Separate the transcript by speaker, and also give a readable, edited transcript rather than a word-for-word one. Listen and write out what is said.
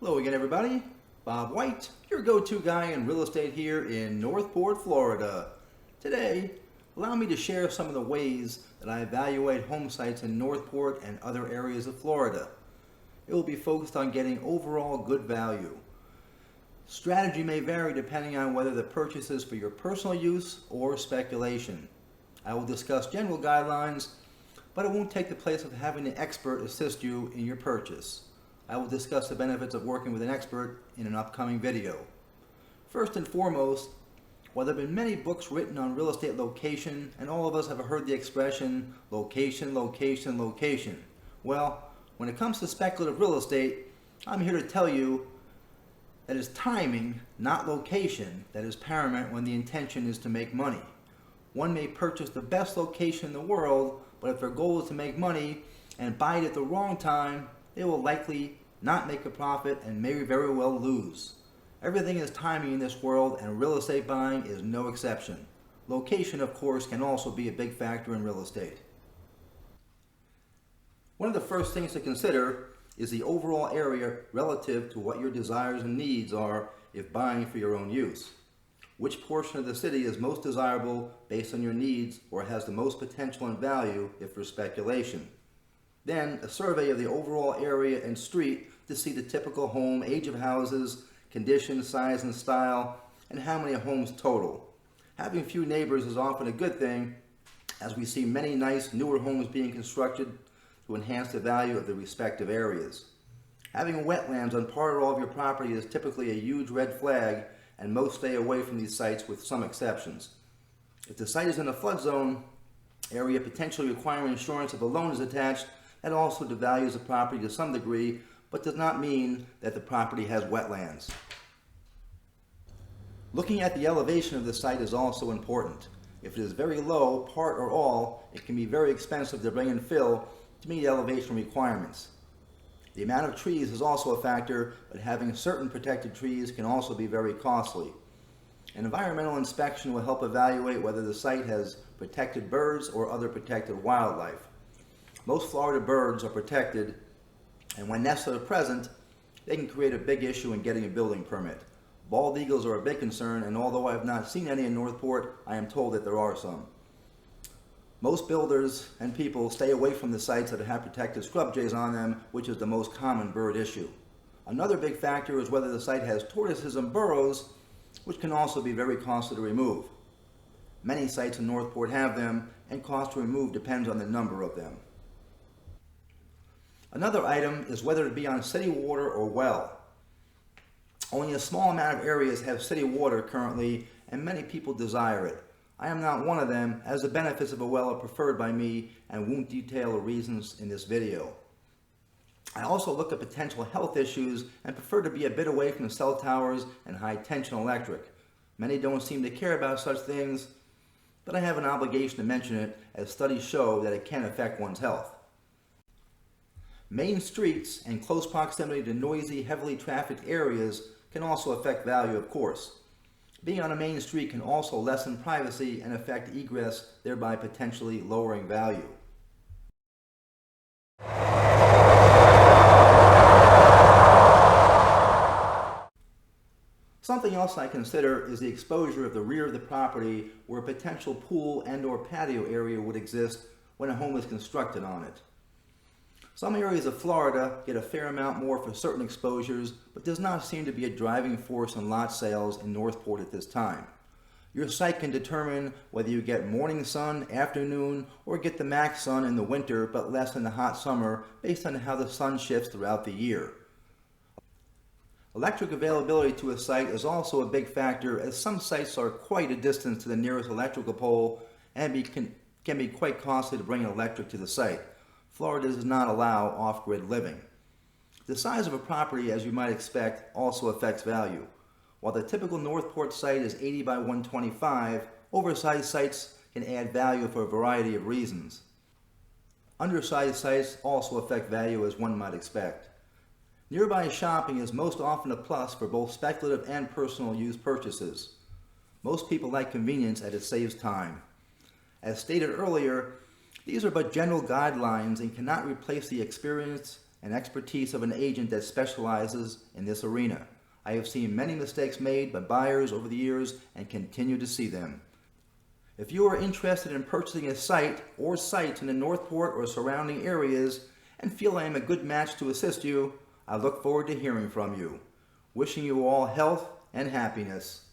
Speaker 1: Hello again, everybody. Bob White, your go-to guy in real estate here in Northport, Florida. Today, allow me to share some of the ways that I evaluate home sites in Northport and other areas of Florida. It will be focused on getting overall good value. Strategy may vary depending on whether the purchase is for your personal use or speculation. I will discuss general guidelines, but it won't take the place of having an expert assist you in your purchase. I will discuss the benefits of working with an expert in an upcoming video. First and foremost, while there have been many books written on real estate location, and all of us have heard the expression, location, location, location. Well, when it comes to speculative real estate, I'm here to tell you that it's timing, not location, that is paramount when the intention is to make money. One may purchase the best location in the world, but if their goal is to make money and buy it at the wrong time, they will likely not make a profit and may very well lose. Everything is timing in this world, and real estate buying is no exception. Location, of course, can also be a big factor in real estate. One of the first things to consider is the overall area relative to what your desires and needs are if buying for your own use. Which portion of the city is most desirable based on your needs or has the most potential and value if for speculation? Then a survey of the overall area and street to see the typical home, age of houses, condition, size and style, and how many homes total. Having few neighbors is often a good thing, as we see many nice newer homes being constructed to enhance the value of the respective areas. Having wetlands on part or all of your property is typically a huge red flag, and most stay away from these sites with some exceptions. If the site is in a flood zone area potentially requiring insurance if a loan is attached, that also devalues the property to some degree, but does not mean that the property has wetlands. Looking at the elevation of the site is also important. If it is very low, part or all, it can be very expensive to bring in fill to meet elevation requirements. The amount of trees is also a factor, but having certain protected trees can also be very costly. An environmental inspection will help evaluate whether the site has protected birds or other protected wildlife. Most Florida birds are protected, and when nests are present, they can create a big issue in getting a building permit. Bald eagles are a big concern, and although I have not seen any in Northport, I am told that there are some. Most builders and people stay away from the sites that have protected scrub jays on them, which is the most common bird issue. Another big factor is whether the site has tortoises and burrows, which can also be very costly to remove. Many sites in Northport have them, and cost to remove depends on the number of them. Another item is whether it be on city water or well. Only a small amount of areas have city water currently, and many people desire it. I am not one of them, as the benefits of a well are preferred by me and won't detail the reasons in this video. I also look at potential health issues and prefer to be a bit away from cell towers and high tension electric. Many don't seem to care about such things, but I have an obligation to mention it, as studies show that it can affect one's health. Main streets and close proximity to noisy, heavily trafficked areas can also affect value, of course. Being on a main street can also lessen privacy and affect egress, thereby potentially lowering value. Something else I consider is the exposure of the rear of the property, where a potential pool and/or patio area would exist when a home is constructed on it. Some areas of Florida get a fair amount more for certain exposures, but does not seem to be a driving force in lot sales in Northport at this time. Your site can determine whether you get morning sun, afternoon, or get the max sun in the winter but less in the hot summer based on how the sun shifts throughout the year. Electric availability to a site is also a big factor, as some sites are quite a distance to the nearest electrical pole and can be quite costly to bring electric to the site. Florida does not allow off-grid living. The size of a property, as you might expect, also affects value. While the typical Northport site is 80 by 125, oversized sites can add value for a variety of reasons. Undersized sites also affect value, as one might expect. Nearby shopping is most often a plus for both speculative and personal use purchases. Most people like convenience, as it saves time. As stated earlier, these are but general guidelines and cannot replace the experience and expertise of an agent that specializes in this arena. I have seen many mistakes made by buyers over the years and continue to see them. If you are interested in purchasing a site or sites in the Northport or surrounding areas and feel I am a good match to assist you, I look forward to hearing from you. Wishing you all health and happiness.